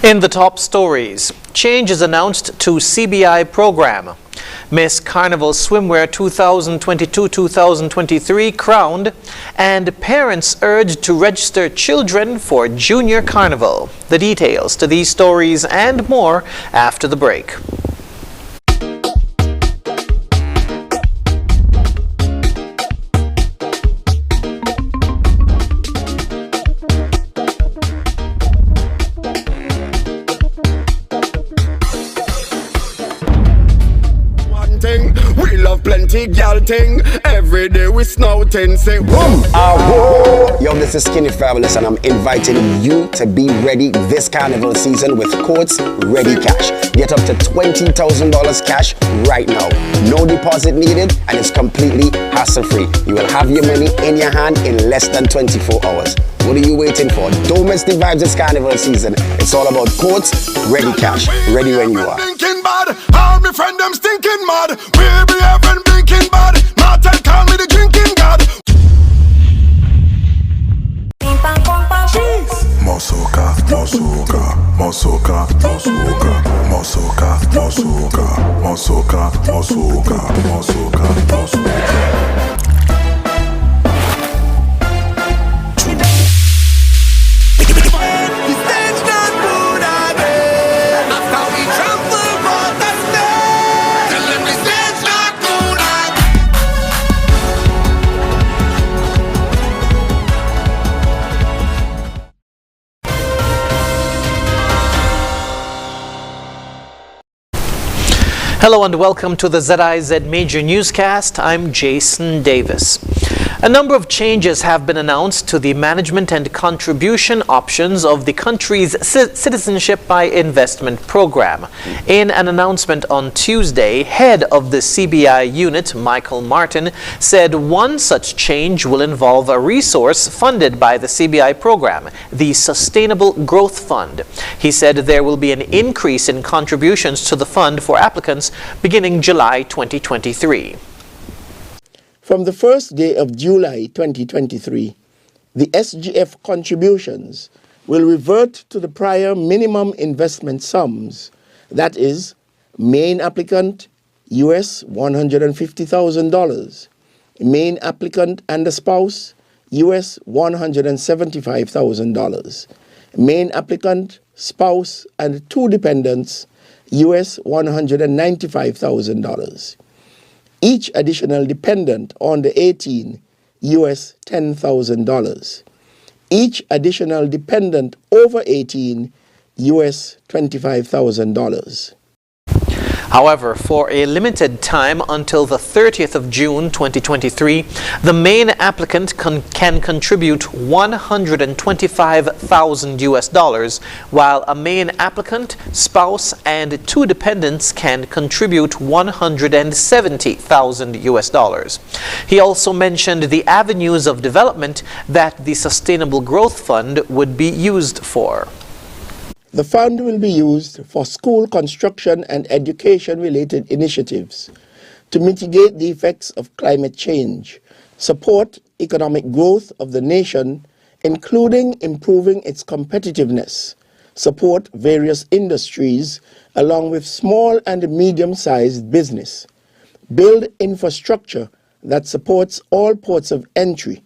In the top stories, change is announced to CBI program. Miss Carnival Swimwear 2022-2023 crowned, and parents urged to register children for Junior Carnival. The details to these stories and more after the break. We love plenty gal ting. Every day we snouting, say whoa. Yo, this is Skinny Fabulous, and I'm inviting you to be ready this carnival season with Courts Ready Cash. Get up to $20,000 cash right now. No deposit needed, and it's completely hassle-free. You will have your money in your hand in less than 24 hours. What are you waiting for? Don't miss the vibes this carnival season. It's all about Courts Ready Cash. Ready when you are. Thinking bad, all my friend them stinking mad. We be having blinking bad. Martin call me the drinking god. Mosoka, mosoka, mosoka, mosoka, mosoka, mosoka, mosoka, mosoka, mosoka, mosoka. Hello and welcome to the ZIZ Major Newscast. I'm Jason Davis. A number of changes have been announced to the management and contribution options of the country's Citizenship by Investment program. In an announcement on Tuesday, head of the CBI unit, Michael Martin, said one such change will involve a resource funded by the CBI program, the Sustainable Growth Fund. He said there will be an increase in contributions to the fund for applicants beginning July 2023. From the first day of July 2023, the SGF contributions will revert to the prior minimum investment sums, that is, main applicant US $150,000, main applicant and a spouse US $175,000, main applicant, spouse and two dependents US $195,000. Each additional dependent under 18, US $10,000. Each additional dependent over 18, US $25,000. However, for a limited time until the 30th of June 2023, the main applicant can contribute $125,000 US, while a main applicant, spouse, and two dependents can contribute $170,000 US. He also mentioned the avenues of development that the Sustainable Growth Fund would be used for. The fund will be used for school construction and education-related initiatives to mitigate the effects of climate change, support economic growth of the nation, including improving its competitiveness, support various industries along with small and medium-sized business, build infrastructure that supports all ports of entry,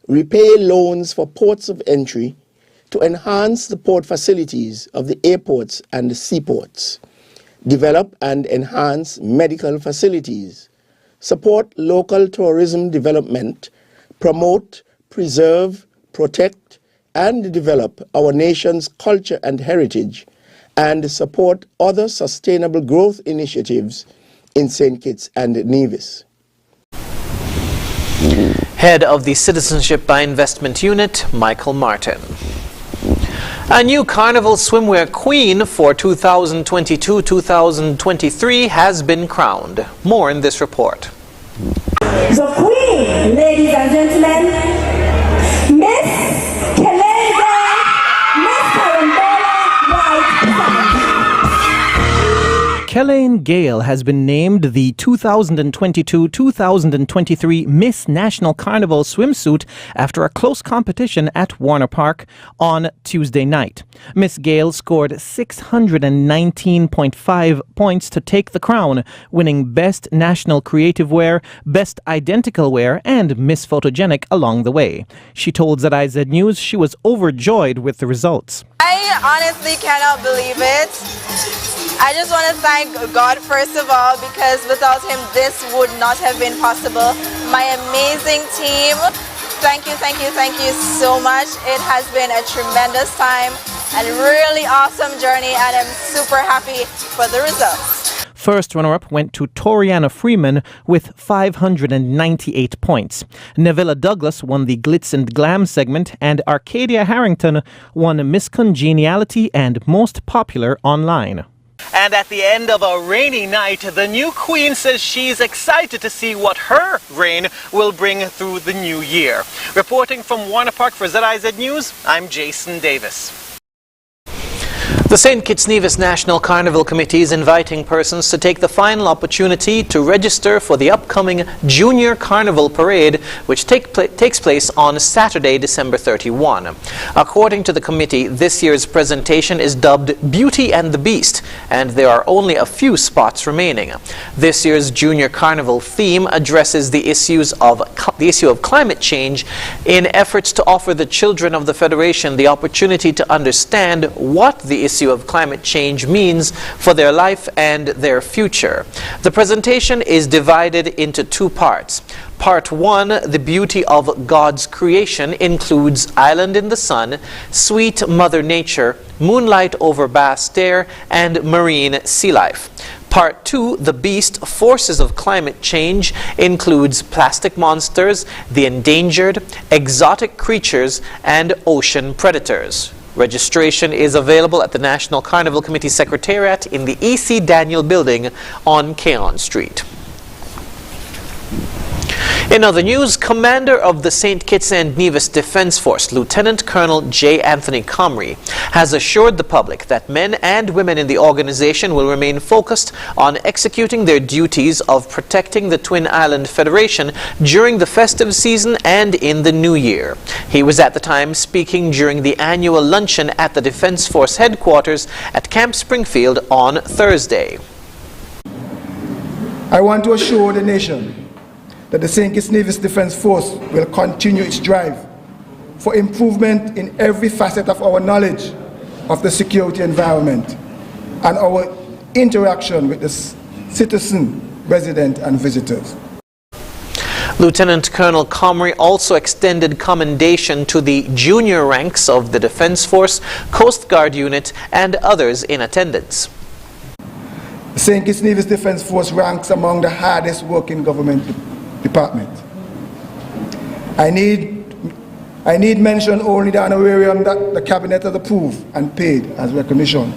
repay loans for ports of entry, to enhance the port facilities of the airports and the seaports, develop and enhance medical facilities, support local tourism development, promote, preserve, protect, and develop our nation's culture and heritage, and support other sustainable growth initiatives in St. Kitts and Nevis. Head of the Citizenship by Investment Unit, Michael Martin. A new Carnival swimwear queen for 2022-2023 has been crowned. More in this report. The queen, ladies and gentlemen, Miss Shelane Gale has been named the 2022-2023 Miss National Carnival swimsuit after a close competition at Warner Park on Tuesday night. Miss Gale scored 619.5 points to take the crown, winning Best National Creative Wear, Best Identical Wear, and Miss Photogenic along the way. She told ZIZ News she was overjoyed with the results. I honestly cannot believe it. I just want to thank God first of all, because without him this would not have been possible. My amazing team, thank you so much. It has been a tremendous time and really awesome journey, and I'm super happy for the results. First runner-up went to Toriana Freeman with 598 points. Nevilla Douglas won the Glitz and Glam segment, and Arcadia Harrington won Miss Congeniality and Most Popular Online. And at the end of a rainy night, the new queen says she's excited to see what her reign will bring through the new year. Reporting from Warner Park for ZIZ News, I'm Jason Davis. The St. Kitts Nevis National Carnival Committee is inviting persons to take the final opportunity to register for the upcoming Junior Carnival Parade, which takes place on Saturday, December 31. According to the committee, this year's presentation is dubbed Beauty and the Beast, and there are only a few spots remaining. This year's Junior Carnival theme addresses the issue of climate change in efforts to offer the children of the Federation the opportunity to understand what the issue of climate change means for their life and their future. The presentation is divided into two parts. Part 1, the beauty of God's creation, includes Island in the Sun, Sweet Mother Nature, Moonlight over Basse-Terre, and Marine Sea Life. Part 2, the Beast, Forces of Climate Change, includes plastic monsters, the endangered, exotic creatures, and ocean predators. Registration is available at the National Carnival Committee Secretariat in the E.C. Daniel Building on Keon Street. In other news, Commander of the St. Kitts and Nevis Defense Force, Lieutenant Colonel J. Anthony Comrie, has assured the public that men and women in the organization will remain focused on executing their duties of protecting the Twin Island Federation during the festive season and in the new year. He was at the time speaking during the annual luncheon at the Defense Force headquarters at Camp Springfield on Thursday. I want to assure the nation that the St. Kitts Nevis Defense Force will continue its drive for improvement in every facet of our knowledge of the security environment and our interaction with the citizen, resident, and visitors. Lieutenant Colonel Comrie also extended commendation to the junior ranks of the Defense Force, Coast Guard Unit, and others in attendance. The St. Kitts Nevis Defense Force ranks among the hardest working government department. I need mention only the honorarium that the Cabinet has approved and paid as recognition.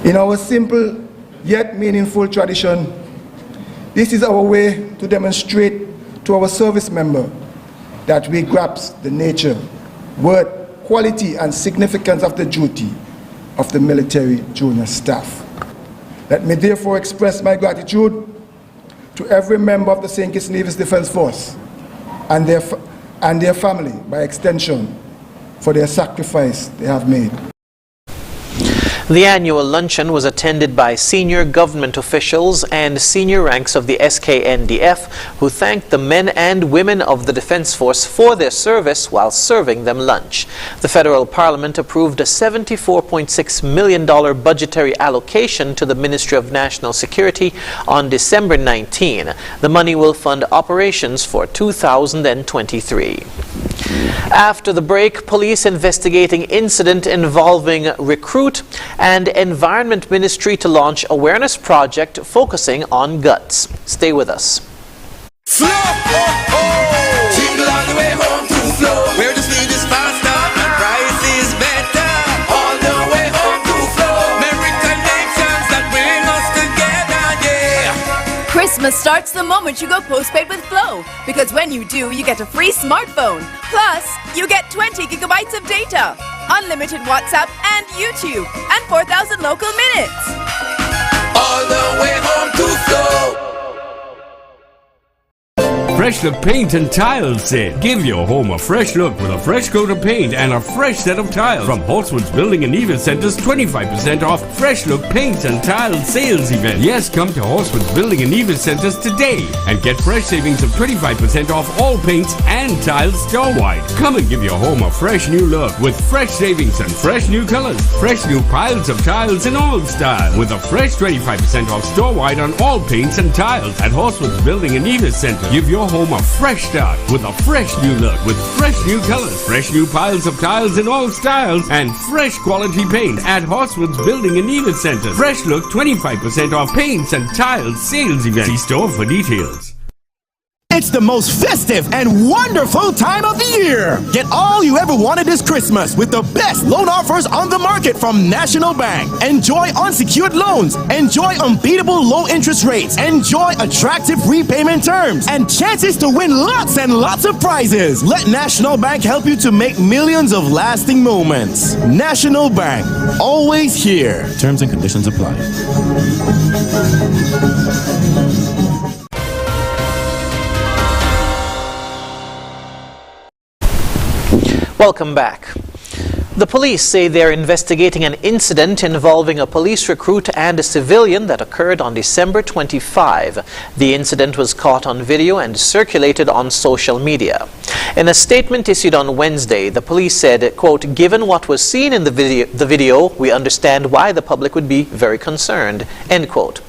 In our simple yet meaningful tradition, this is our way to demonstrate to our service member that we grasp the nature, worth, quality, and significance of the duty of the military junior staff. Let me therefore express my gratitude to every member of the St. Kitts Nevis Defense Force and their family, by extension, for their sacrifice they have made. The annual luncheon was attended by senior government officials and senior ranks of the SKNDF, who thanked the men and women of the Defense Force for their service while serving them lunch. The federal parliament approved a $74.6 million budgetary allocation to the Ministry of National Security on December 19. The money will fund operations for 2023. After the break, police investigating incident involving recruit and Environment Ministry to launch awareness project focusing on guts. Stay with us. Flow, jingle all the way home to flow. Where the speed is faster and price is better. All the way home to flow. Merry connections that bring us together, yeah. Christmas starts the moment you go postpaid with Flow, because when you do, you get a free smartphone. Plus, you get 20 gigabytes of data, unlimited WhatsApp and YouTube, and 4,000 local minutes. all the way home to flow. Fresh Look Paint and Tiles sale. Give your home a fresh look with a fresh coat of paint and a fresh set of tiles. From Horsewood's Building and Evil Center's 25% off Fresh Look Paint and Tiles sales event. Yes, come to Horsewood's Building and Evil Centers today and get fresh savings of 25% off all paints and tiles store-wide. Come and give your home a fresh new look with fresh savings and fresh new colors. Fresh new piles of tiles in all styles with a fresh 25% off store-wide on all paints and tiles at Horsewood's Building and Evil Center. Give your home a fresh start with a fresh new look with fresh new colors, fresh new piles of tiles in all styles, and fresh quality paint at Horsewood's Building and Evil Center. Fresh Look 25% off paints and tiles sales event. See store for details. It's the most festive and wonderful time of the year. Get all you ever wanted this Christmas with the best loan offers on the market from National Bank. Enjoy unsecured loans. Enjoy unbeatable low interest rates. Enjoy attractive repayment terms and chances to win lots and lots of prizes. Let National Bank help you to make millions of lasting moments. National Bank, always here. Terms and conditions apply. Welcome back. The police say they're investigating an incident involving a police recruit and a civilian that occurred on December 25. The incident was caught on video and circulated on social media. In a statement issued on Wednesday, the police said, quote, "Given what was seen in the video, we understand why the public would be very concerned," end quote.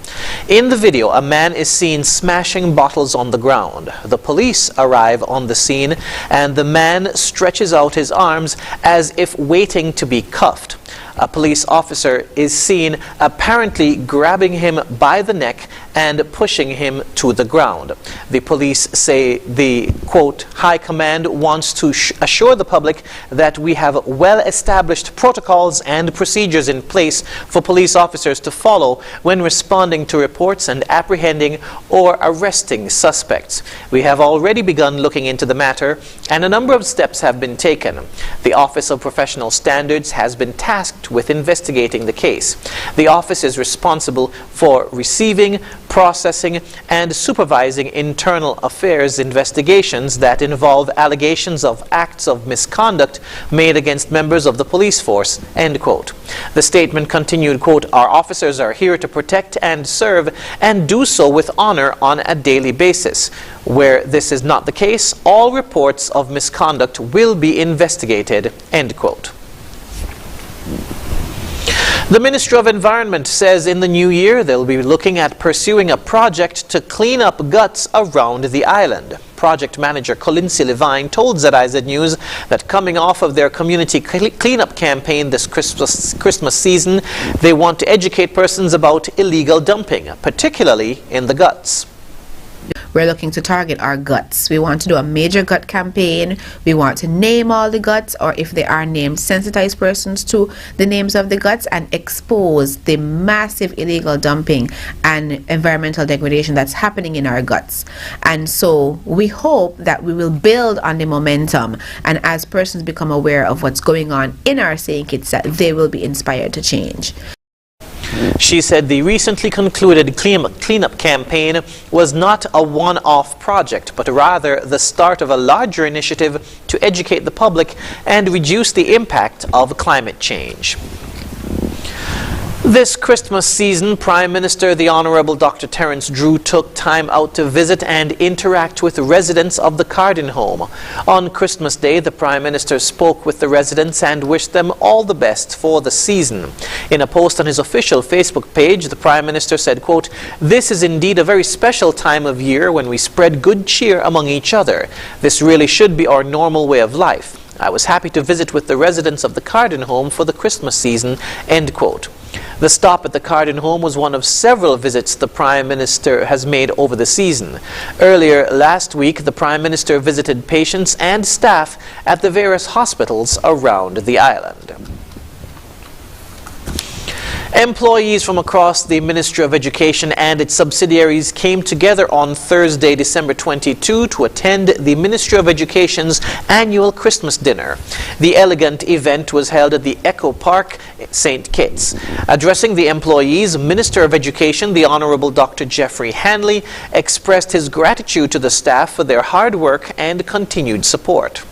In the video, a man is seen smashing bottles on the ground. The police arrive on the scene and the man stretches out his arms as if waiting to be cuffed. A police officer is seen apparently grabbing him by the neck and pushing him to the ground. The police say the, quote, "High Command wants to assure the public that we have well-established protocols and procedures in place for police officers to follow when responding to reports and apprehending or arresting suspects. We have already begun looking into the matter and a number of steps have been taken. The Office of Professional Standards has been tasked with investigating the case. The office is responsible for receiving, processing, and supervising internal affairs investigations that involve allegations of acts of misconduct made against members of the police force," end quote. The statement continued, quote, "Our officers are here to protect and serve and do so with honor on a daily basis. Where this is not the case, all reports of misconduct will be investigated," end quote. The Ministry of Environment says in the new year they'll be looking at pursuing a project to clean up guts around the island. Project manager Colincy Levine told ZIZ News that coming off of their community cleanup campaign this Christmas season, they want to educate persons about illegal dumping, particularly in the guts. We're looking to target our guts. We want to do a major gut campaign. We want to name all the guts, or if they are named, sensitize persons to the names of the guts and expose the massive illegal dumping and environmental degradation that's happening in our guts. And so we hope that we will build on the momentum, and as persons become aware of what's going on in our St. Kitts, that they will be inspired to change. She said the recently concluded cleanup campaign was not a one-off project, but rather the start of a larger initiative to educate the public and reduce the impact of climate change. This Christmas season, Prime Minister the Honorable Dr. Terence Drew took time out to visit and interact with residents of the Carden home. On Christmas Day, the Prime Minister spoke with the residents and wished them all the best for the season. In a post on his official Facebook page, the Prime Minister said, quote, "This is indeed a very special time of year when we spread good cheer among each other. This really should be our normal way of life. I was happy to visit with the residents of the Carden home for the Christmas season," end quote. The stop at the Carden home was one of several visits the Prime Minister has made over the season. Earlier last week, the Prime Minister visited patients and staff at the various hospitals around the island. Employees from across the Ministry of Education and its subsidiaries came together on Thursday, December 22, to attend the Ministry of Education's annual Christmas dinner. The elegant event was held at the Echo Park, St. Kitts. Addressing the employees, Minister of Education, the Honorable Dr. Jeffrey Hanley, expressed his gratitude to the staff for their hard work and continued support.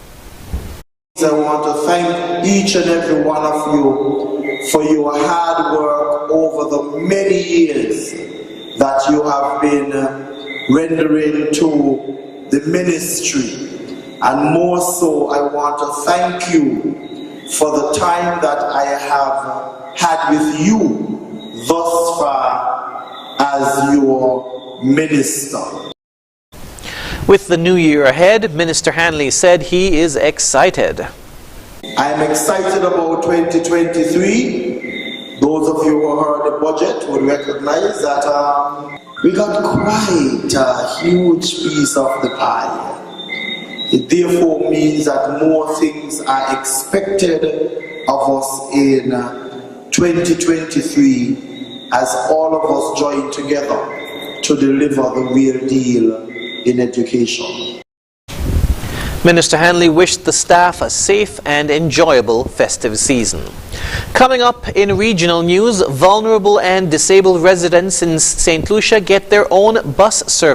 I want to thank each and every one of you for your hard work over the many years that you have been rendering to the ministry. And more so, I want to thank you for the time that I have had with you thus far as your minister. With the new year ahead, Minister Hanley said he is excited. I am excited about 2023. Those of you who heard the budget will recognize that we got quite a huge piece of the pie. It therefore means that more things are expected of us in 2023 as all of us join together to deliver the real deal in education. Minister Hanley wished the staff a safe and enjoyable festive season. Coming up in regional news, vulnerable and disabled residents in St. Lucia get their own bus service.